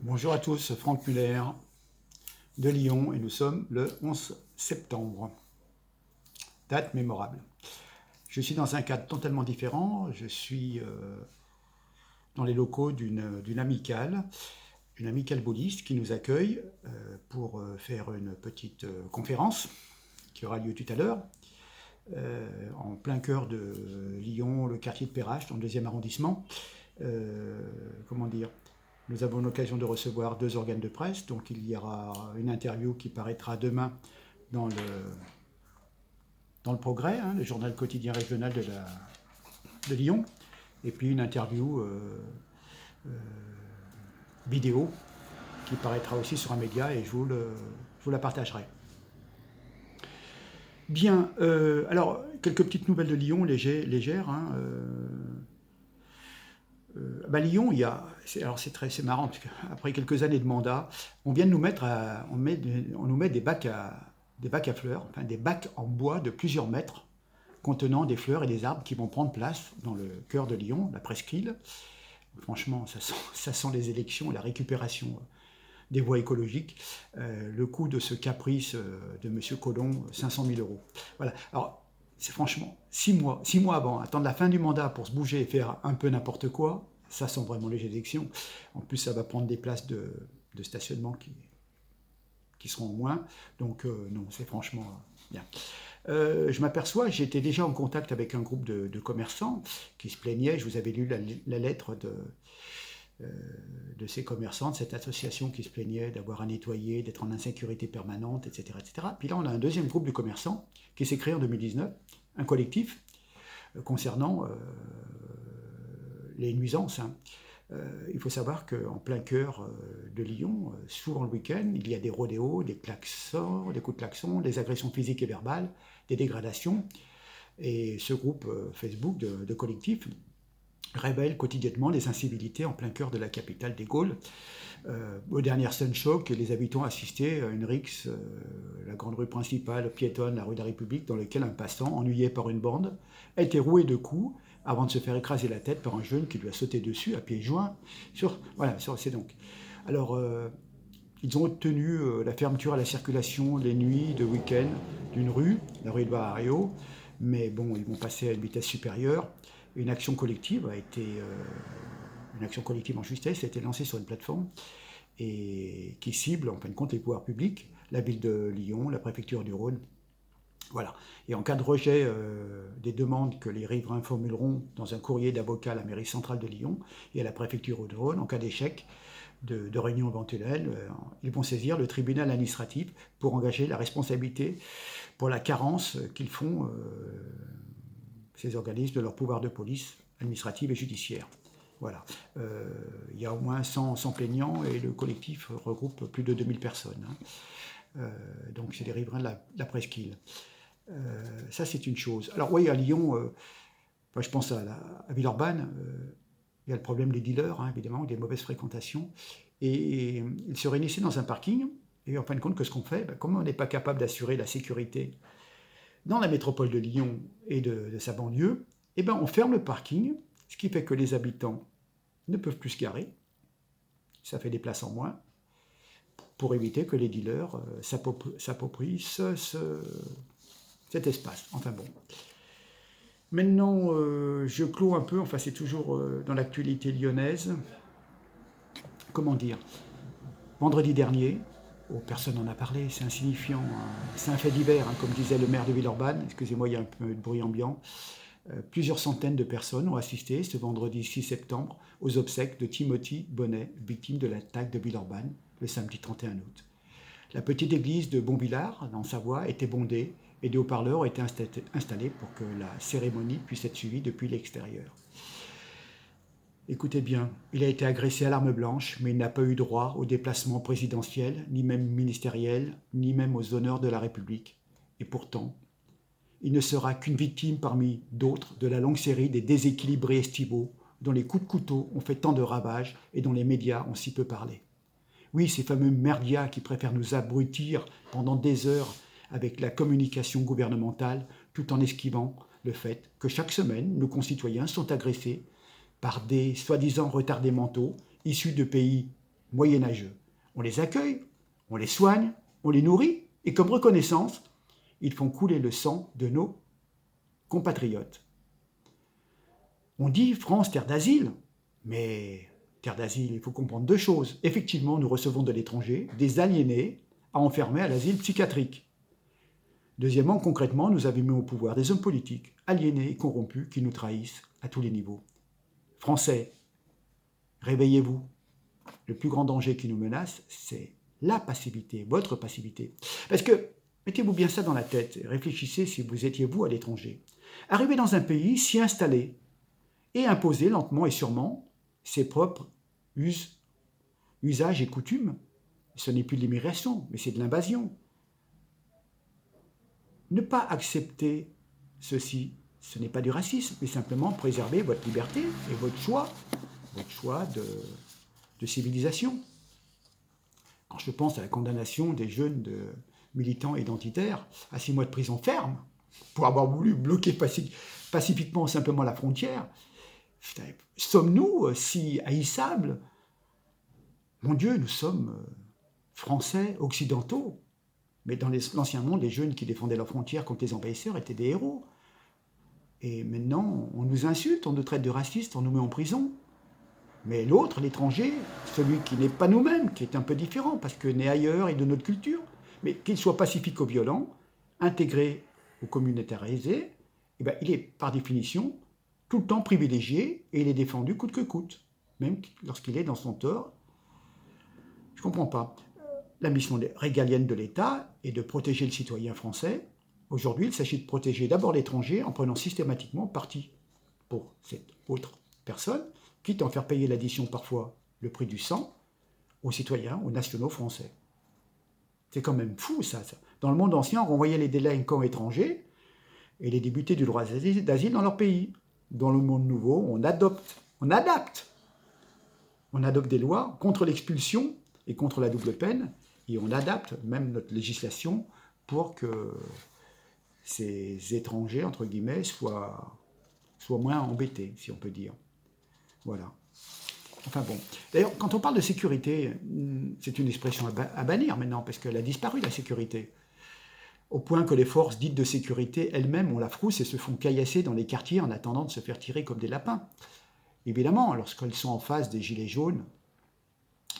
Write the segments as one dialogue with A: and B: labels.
A: Bonjour à tous, Franck Muller de Lyon et nous sommes le 11 septembre. Date mémorable. Je suis dans un cadre totalement différent. Je suis dans les locaux d'une amicale bouddhiste qui nous accueille pour faire une petite conférence qui aura lieu tout à l'heure. En plein cœur de Lyon, le quartier de Perrache, dans le 2e arrondissement. Comment dire, nous avons l'occasion de recevoir 2 organes de presse, donc il y aura une interview qui paraîtra demain dans le Progrès, le journal quotidien régional de Lyon, et puis une interview vidéo qui paraîtra aussi sur un média et je vous la partagerai. Bien, alors quelques petites nouvelles de Lyon légères. Lyon, c'est marrant parce qu'après quelques années de mandat, on vient de nous mettre, on nous met des bacs à fleurs, enfin des bacs en bois de plusieurs mètres contenant des fleurs et des arbres qui vont prendre place dans le cœur de Lyon, la presqu'île. Franchement, ça sent les élections, la récupération des voies écologiques. Le coût de ce caprice de M. Collomb, 500 000 €. Voilà. Alors, c'est franchement 6 mois avant, attendre la fin du mandat pour se bouger et faire un peu n'importe quoi, ça sent vraiment les élections. En plus, ça va prendre des places de stationnement qui seront en moins. Donc, non, c'est franchement bien. Je m'aperçois, j'étais déjà en contact avec un groupe de commerçants qui se plaignaient. Je vous avais lu la lettre de ces commerçants, de cette association qui se plaignait d'avoir à nettoyer, d'être en insécurité permanente, etc., etc. Puis là, on a un deuxième groupe de commerçants qui s'est créé en 2019, un collectif concernant les nuisances. Il faut savoir qu'en plein cœur de Lyon, souvent le week-end, il y a des rodéos, des klaxons, des coups de klaxon, des agressions physiques et verbales, des dégradations. Et ce groupe Facebook de collectif révèle quotidiennement les incivilités en plein cœur de la capitale des Gaules. Aux dernières Sunshock, les habitants assistaient à une rixe, la grande rue principale piétonne, la rue de la République, dans laquelle un passant, ennuyé par une bande, a été roué de coups avant de se faire écraser la tête par un jeune qui lui a sauté dessus à pieds joints. C'est donc. Alors, ils ont obtenu la fermeture à la circulation les nuits de week-end d'une rue, la rue de Barrio, mais bon, ils vont passer à une vitesse supérieure. Une action collective en justesse a été lancée sur une plateforme et qui cible en fin de compte les pouvoirs publics, la ville de Lyon, la préfecture du Rhône. Voilà. Et en cas de rejet des demandes que les riverains formuleront dans un courrier d'avocat à la mairie centrale de Lyon et à la préfecture du Rhône, en cas d'échec de réunion éventuelle, ils vont saisir le tribunal administratif pour engager la responsabilité pour la carence qu'ils font ces organismes de leur pouvoir de police administrative et judiciaire. Voilà. Il y a au moins 100 plaignants et le collectif regroupe plus de 2000 personnes. Donc c'est les riverains de la presqu'île. Ça c'est une chose. Alors oui, à Lyon, je pense à Villeurbanne, il y a le problème des dealers, évidemment, des mauvaises fréquentations. Et ils se réunissaient dans un parking. Et en fin de compte, qu'est-ce qu'on fait ? Comme on n'est pas capable d'assurer la sécurité dans la métropole de Lyon et de sa banlieue, on ferme le parking, ce qui fait que les habitants ne peuvent plus se garer. Ça fait des places en moins pour éviter que les dealers s'approprient cet espace. Enfin bon. Maintenant, je clôt un peu, c'est toujours dans l'actualité lyonnaise. Comment dire ? Vendredi dernier, personne n'en a parlé, c'est insignifiant, c'est un fait divers, comme disait le maire de Villeurbanne, excusez-moi, il y a un peu de bruit ambiant. Plusieurs centaines de personnes ont assisté ce vendredi 6 septembre aux obsèques de Timothy Bonnet, victime de l'attaque de Villeurbanne le samedi 31 août. La petite église de Bonvillard, en Savoie, était bondée et des haut-parleurs ont été installés pour que la cérémonie puisse être suivie depuis l'extérieur. Écoutez bien, il a été agressé à l'arme blanche, mais il n'a pas eu droit au déplacement présidentiel, ni même ministériel, ni même aux honneurs de la République. Et pourtant, il ne sera qu'une victime parmi d'autres de la longue série des déséquilibrés estivaux dont les coups de couteau ont fait tant de ravages et dont les médias ont si peu parlé. Oui, ces fameux merdias qui préfèrent nous abrutir pendant des heures avec la communication gouvernementale, tout en esquivant le fait que chaque semaine, nos concitoyens sont agressés par des soi-disant retardés mentaux issus de pays moyenâgeux. On les accueille, on les soigne, on les nourrit, et comme reconnaissance, ils font couler le sang de nos compatriotes. On dit France, terre d'asile, mais terre d'asile, il faut comprendre deux choses. Effectivement, nous recevons de l'étranger des aliénés à enfermer à l'asile psychiatrique. Deuxièmement, concrètement, nous avons mis au pouvoir des hommes politiques, aliénés et corrompus, qui nous trahissent à tous les niveaux. Français, réveillez-vous. Le plus grand danger qui nous menace, c'est la passivité, votre passivité. Parce que, mettez-vous bien ça dans la tête, réfléchissez si vous étiez vous à l'étranger. Arriver dans un pays, s'y installer, et imposer lentement et sûrement ses propres usages et coutumes. Ce n'est plus de l'immigration, mais c'est de l'invasion. Ne pas accepter ceci, ce n'est pas du racisme, mais simplement préserver votre liberté et votre choix de civilisation. Quand je pense à la condamnation des jeunes militants identitaires à 6 mois de prison ferme, pour avoir voulu bloquer pacifiquement simplement la frontière, sommes-nous si haïssables? Mon Dieu, nous sommes Français, occidentaux. Mais dans l'ancien monde, les jeunes qui défendaient leurs frontières contre les envahisseurs étaient des héros. Et maintenant, on nous insulte, on nous traite de racistes, on nous met en prison. Mais l'autre, l'étranger, celui qui n'est pas nous-mêmes, qui est un peu différent, parce que né ailleurs et de notre culture, mais qu'il soit pacifique ou violent, intégré ou communautarisé, eh bien, il est par définition tout le temps privilégié et il est défendu coûte que coûte, même lorsqu'il est dans son tort. Je ne comprends pas. La mission régalienne de l'État est de protéger le citoyen français. Aujourd'hui, il s'agit de protéger d'abord l'étranger en prenant systématiquement parti pour cette autre personne, quitte à en faire payer l'addition parfois le prix du sang aux citoyens, aux nationaux français. C'est quand même fou ça. Dans le monde ancien, on renvoyait les délinquants étrangers et les débutés du droit d'asile dans leur pays. Dans le monde nouveau, on adopte des lois contre l'expulsion et contre la double peine, et on adapte même notre législation pour que ces étrangers, entre guillemets, soient moins embêtés, si on peut dire. Voilà. Enfin bon. D'ailleurs, quand on parle de sécurité, c'est une expression à bannir maintenant, parce qu'elle a disparu, la sécurité. Au point que les forces dites de sécurité elles-mêmes ont la frousse et se font caillasser dans les quartiers en attendant de se faire tirer comme des lapins. Évidemment, lorsqu'elles sont en face des gilets jaunes,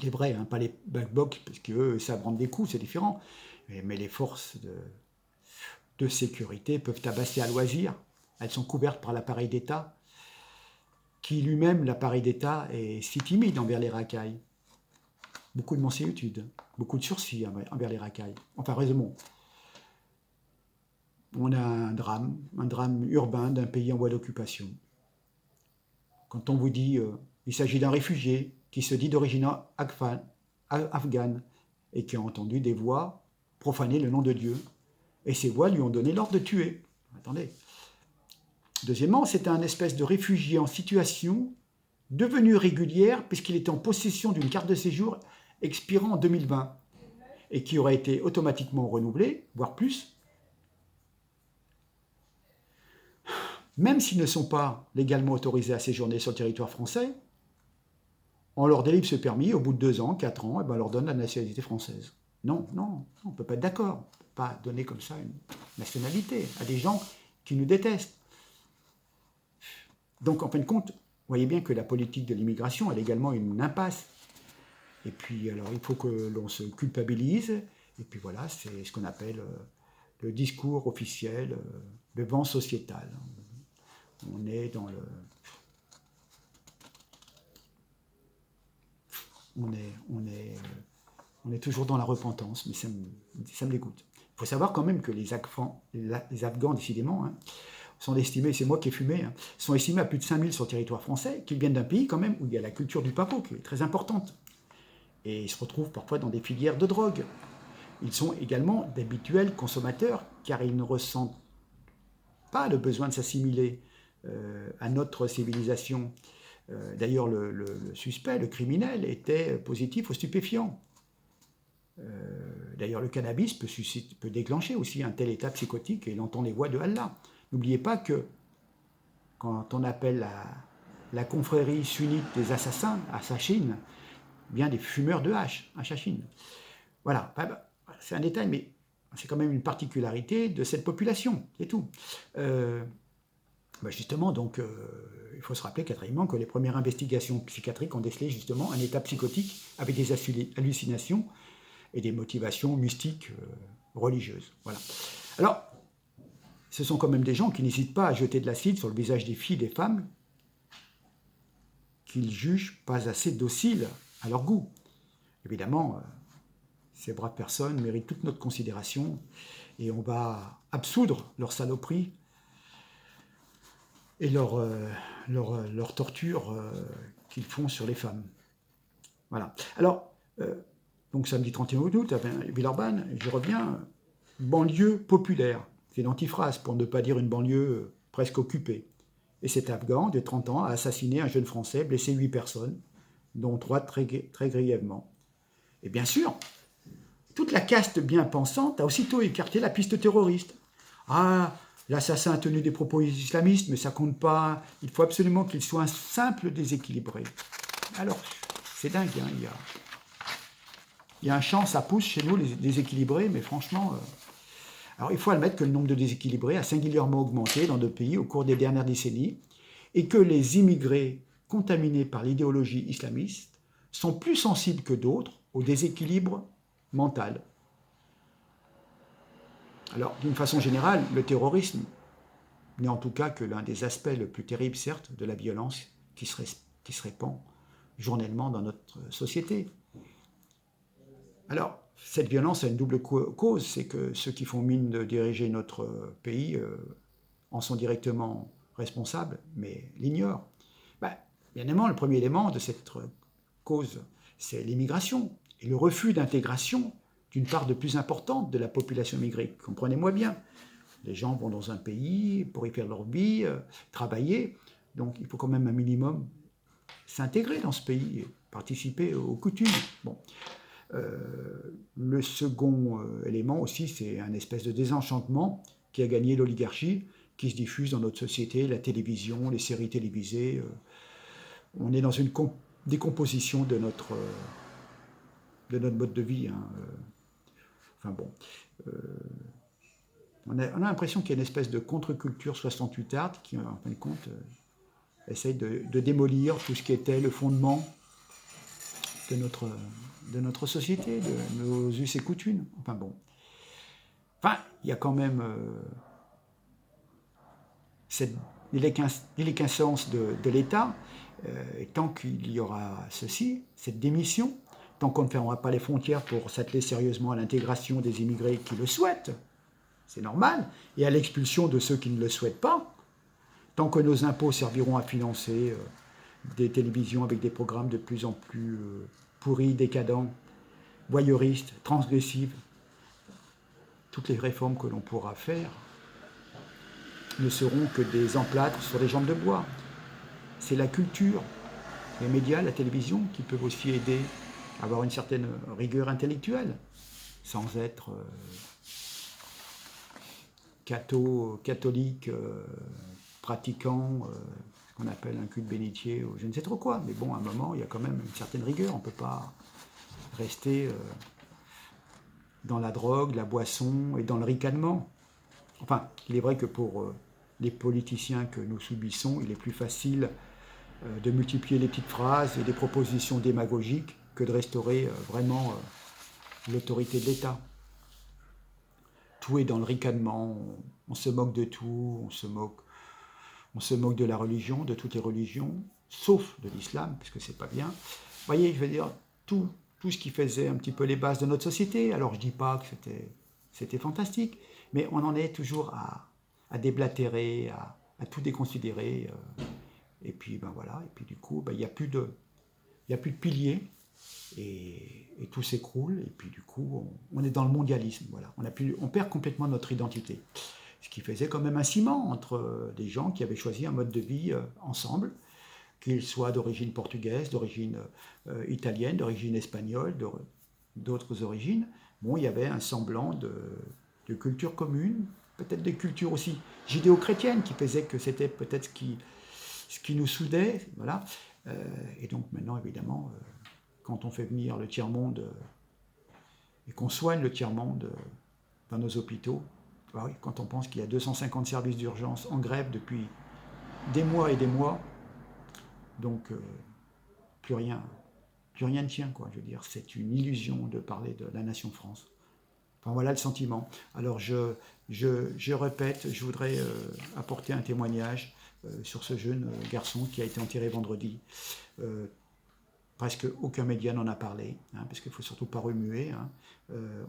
A: les vrais, hein, pas les black blocs, parce qu'eux savent prendre des coups, c'est différent. Mais les forces de sécurité peuvent tabasser à loisir. Elles sont couvertes par l'appareil d'État, qui lui-même, l'appareil d'État, est si timide envers les racailles. Beaucoup de mansuétude, beaucoup de sursis envers les racailles. Enfin, résumons. On a un drame urbain d'un pays en voie d'occupation. Quand on vous dit il s'agit d'un réfugié qui se dit d'origine afghane et qui a entendu des voix profaner le nom de Dieu, et ces voix lui ont donné l'ordre de tuer. Attendez. Deuxièmement, c'est un espèce de réfugié en situation devenue régulière puisqu'il est en possession d'une carte de séjour expirant en 2020 et qui aurait été automatiquement renouvelée, voire plus, même s'ils ne sont pas légalement autorisés à séjourner sur le territoire français. On leur délivre ce permis, au bout de 2 ans, 4 ans, et ben on leur donne la nationalité française. Non, on ne peut pas être d'accord. On ne peut pas donner comme ça une nationalité à des gens qui nous détestent. Donc, en fin de compte, vous voyez bien que la politique de l'immigration, elle est également une impasse. Et puis, alors, il faut que l'on se culpabilise. Et puis voilà, c'est ce qu'on appelle le discours officiel, le vent sociétal. On est dans le... On est toujours dans la repentance, mais ça me dégoûte. Il faut savoir quand même que les Afghans décidément, hein, sont estimés, c'est moi qui ai fumé, hein, sont estimés à plus de 5000 sur le territoire français, qui viennent d'un pays quand même où il y a la culture du papo qui est très importante. Et ils se retrouvent parfois dans des filières de drogue. Ils sont également d'habituels consommateurs, car ils ne ressentent pas le besoin de s'assimiler à notre civilisation. D'ailleurs, le suspect, le criminel, était positif aux stupéfiants. D'ailleurs, le cannabis peut déclencher aussi un tel état psychotique et il entend les voix de Allah. N'oubliez pas que quand on appelle la confrérie sunnite des assassins, Assassin, bien des fumeurs de hachachine. Voilà, c'est un détail, mais c'est quand même une particularité de cette population, c'est tout. Justement, donc, il faut se rappeler quatrièmement que les premières investigations psychiatriques ont décelé justement un état psychotique avec des hallucinations et des motivations mystiques religieuses. Voilà. Alors, ce sont quand même des gens qui n'hésitent pas à jeter de l'acide sur le visage des filles et des femmes qu'ils jugent pas assez dociles à leur goût. Évidemment, ces braves personnes méritent toute notre considération et on va absoudre leur saloperie et leur torture qu'ils font sur les femmes. Voilà. Alors, donc samedi 31 août, à Villeurbanne, je reviens, banlieue populaire. C'est une antiphrase, pour ne pas dire une banlieue presque occupée. Et cet Afghan de 30 ans a assassiné un jeune Français, blessé 8 personnes, dont 3 très grièvement. Et bien sûr, toute la caste bien pensante a aussitôt écarté la piste terroriste. Ah, l'assassin a tenu des propos islamistes, mais ça compte pas. Il faut absolument qu'il soit un simple déséquilibré. Alors, c'est dingue, hein, il y a un champ, ça pousse chez nous, les déséquilibrés, mais franchement... Alors, il faut admettre que le nombre de déséquilibrés a singulièrement augmenté dans notre pays au cours des dernières décennies et que les immigrés contaminés par l'idéologie islamiste sont plus sensibles que d'autres au déséquilibre mental. Alors, d'une façon générale, le terrorisme n'est en tout cas que l'un des aspects le plus terribles, certes, de la violence qui se répand journellement dans notre société. Alors, cette violence a une double cause, c'est que ceux qui font mine de diriger notre pays en sont directement responsables, mais l'ignorent. Bien évidemment, le premier élément de cette cause, c'est l'immigration et le refus d'intégration d'une part de plus importante de la population immigrée. Comprenez-moi bien, les gens vont dans un pays pour y faire leur vie, travailler, donc il faut quand même un minimum s'intégrer dans ce pays et participer aux coutumes. Bon. Le second élément aussi, c'est un espèce de désenchantement qui a gagné l'oligarchie, qui se diffuse dans notre société, la télévision, les séries télévisées. On est dans une décomposition de notre mode de vie. Hein. Enfin bon. On a l'impression qu'il y a une espèce de contre-culture 68arde qui, en fin de compte, essaye de démolir tout ce qui était le fondement de notre société, de nos us et coutumes. Enfin bon. Enfin, il y a quand même cette déliquescence de l'État, et tant qu'il y aura ceci, cette démission, tant qu'on ne fermera pas les frontières pour s'atteler sérieusement à l'intégration des immigrés qui le souhaitent, c'est normal, et à l'expulsion de ceux qui ne le souhaitent pas, tant que nos impôts serviront à financer des télévisions avec des programmes de plus en plus pourris, décadents, voyeuristes, transgressifs, toutes les réformes que l'on pourra faire ne seront que des emplâtres sur des jambes de bois. C'est la culture, les médias, la télévision qui peuvent aussi aider à avoir une certaine rigueur intellectuelle, sans être catholique, pratiquant, ce qu'on appelle un culte bénitier ou je ne sais trop quoi. Mais bon, à un moment, il y a quand même une certaine rigueur. On ne peut pas rester dans la drogue, la boisson et dans le ricanement. Enfin, il est vrai que pour les politiciens que nous subissons, il est plus facile de multiplier les petites phrases et des propositions démagogiques que de restaurer vraiment l'autorité de l'État. Tout est dans le ricanement, on se moque de tout, on se moque de la religion, de toutes les religions, sauf de l'islam, puisque c'est pas bien. Vous voyez, je veux dire, tout ce qui faisait un petit peu les bases de notre société. Alors je dis pas que c'était fantastique, mais on en est toujours à déblatérer, à tout déconsidérer. Et puis ben voilà, et puis du coup, il n'y a plus de piliers. Et tout s'écroule, et puis du coup, on est dans le mondialisme. Voilà. On perd complètement notre identité. Ce qui faisait quand même un ciment entre des gens qui avaient choisi un mode de vie ensemble, qu'ils soient d'origine portugaise, d'origine italienne, d'origine espagnole, d'autres origines. Bon, il y avait un semblant de culture commune, peut-être des cultures aussi judéo-chrétiennes, qui faisaient que c'était peut-être ce qui nous soudait. Voilà. Et donc maintenant, évidemment... quand on fait venir le tiers-monde et qu'on soigne le tiers-monde dans nos hôpitaux, bah oui, quand on pense qu'il y a 250 services d'urgence en grève depuis des mois et des mois, donc plus rien ne tient, quoi. Je veux dire, c'est une illusion de parler de la nation France. Enfin, voilà le sentiment. Alors je répète, je voudrais apporter un témoignage sur ce jeune garçon qui a été enterré vendredi. Presque aucun média n'en a parlé, hein, parce qu'il ne faut surtout pas remuer. Hein.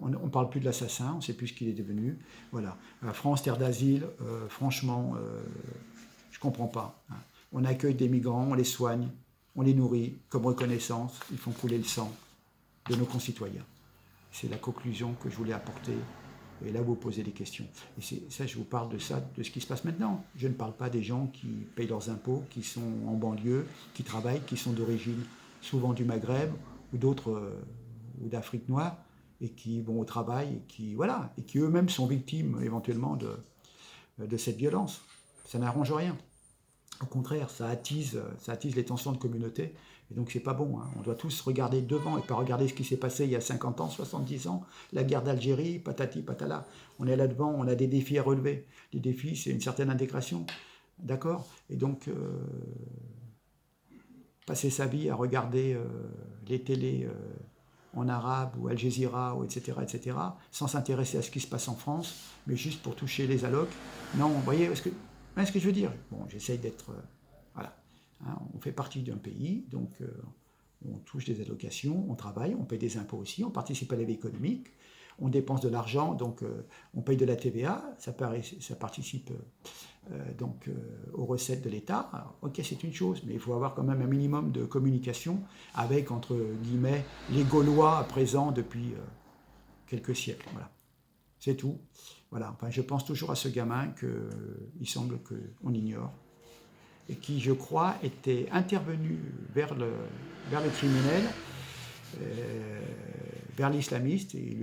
A: On ne parle plus de l'assassin, on ne sait plus ce qu'il est devenu. Voilà. France, terre d'asile, franchement, je ne comprends pas. Hein. On accueille des migrants, on les soigne, on les nourrit, comme reconnaissance, ils font couler le sang de nos concitoyens. C'est la conclusion que je voulais apporter. Et là, vous posez des questions. Et ça, je vous parle de ça, de ce qui se passe maintenant. Je ne parle pas des gens qui payent leurs impôts, qui sont en banlieue, qui travaillent, qui sont d'origine souvent du Maghreb ou d'autres, ou d'Afrique noire, et qui vont au travail, et qui, voilà, et qui eux-mêmes sont victimes éventuellement de cette violence. Ça n'arrange rien. Au contraire, ça attise les tensions de communauté, et donc c'est pas bon. Hein. On doit tous regarder devant et pas regarder ce qui s'est passé il y a 50 ans, 70 ans, la guerre d'Algérie, patati patala. On est là devant, on a des défis à relever. Les défis, c'est une certaine intégration, d'accord? Et donc, passer sa vie à regarder les télés en arabe ou Al Jazeera, ou etc., sans s'intéresser à ce qui se passe en France, mais juste pour toucher les allocs. Non, vous voyez ce que je veux dire? Bon, j'essaye d'être... voilà. Hein, on fait partie d'un pays, donc on touche des allocations, on travaille, on paye des impôts aussi, on participe à la vie économique, on dépense de l'argent, donc on paye de la TVA, ça participe donc aux recettes de l'État. Alors, ok, c'est une chose, mais il faut avoir quand même un minimum de communication avec, entre guillemets, les Gaulois présents depuis quelques siècles. Voilà. C'est tout. Voilà. Enfin, je pense toujours à ce gamin qu'il semble qu'on ignore et qui, je crois, était intervenu vers le criminel, vers l'islamiste, et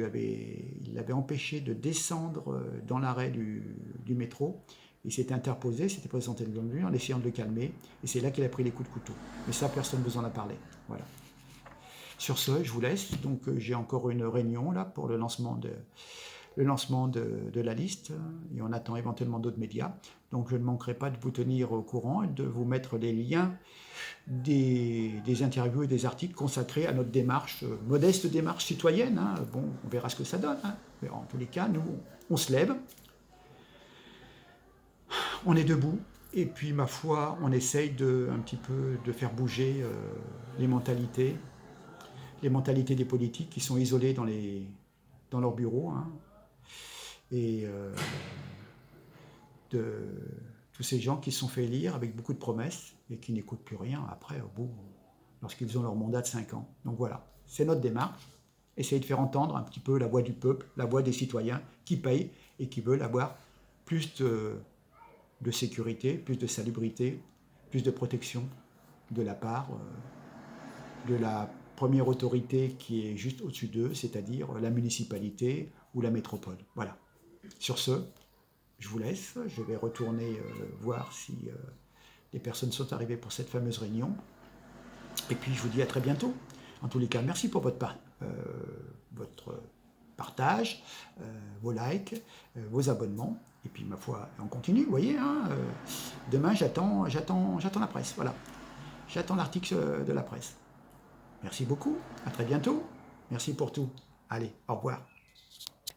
A: il l'avait empêché de descendre dans l'arrêt du métro. Il s'était interposé, s'était présenté devant lui en essayant de le calmer, et c'est là qu'il a pris les coups de couteau. Mais ça, personne ne vous en a parlé. Voilà. Sur ce, je vous laisse. Donc, j'ai encore une réunion là pour le lancement de la liste, et on attend éventuellement d'autres médias. Donc je ne manquerai pas de vous tenir au courant et de vous mettre les liens des interviews et des articles consacrés à notre démarche, modeste démarche citoyenne. Hein. Bon, on verra ce que ça donne. Hein. Mais en tous les cas, nous, on se lève, on est debout, et puis ma foi, on essaye un petit peu de faire bouger les mentalités des politiques qui sont isolés dans leurs bureaux, hein. Et de tous ces gens qui se sont fait élire avec beaucoup de promesses et qui n'écoutent plus rien après, au bout, lorsqu'ils ont leur mandat de 5 ans. Donc voilà, c'est notre démarche. Essayer de faire entendre un petit peu la voix du peuple, la voix des citoyens qui payent et qui veulent avoir plus de sécurité, plus de salubrité, plus de protection de la part de la première autorité qui est juste au-dessus d'eux, c'est-à-dire la municipalité ou la métropole. Voilà. Sur ce, je vous laisse. Je vais retourner voir si les personnes sont arrivées pour cette fameuse réunion. Et puis, je vous dis à très bientôt. En tous les cas, merci pour votre partage, vos likes, vos abonnements. Et puis, ma foi, on continue, vous voyez. Hein, demain, j'attends la presse. Voilà. J'attends l'article de la presse. Merci beaucoup. À très bientôt. Merci pour tout. Allez, au revoir.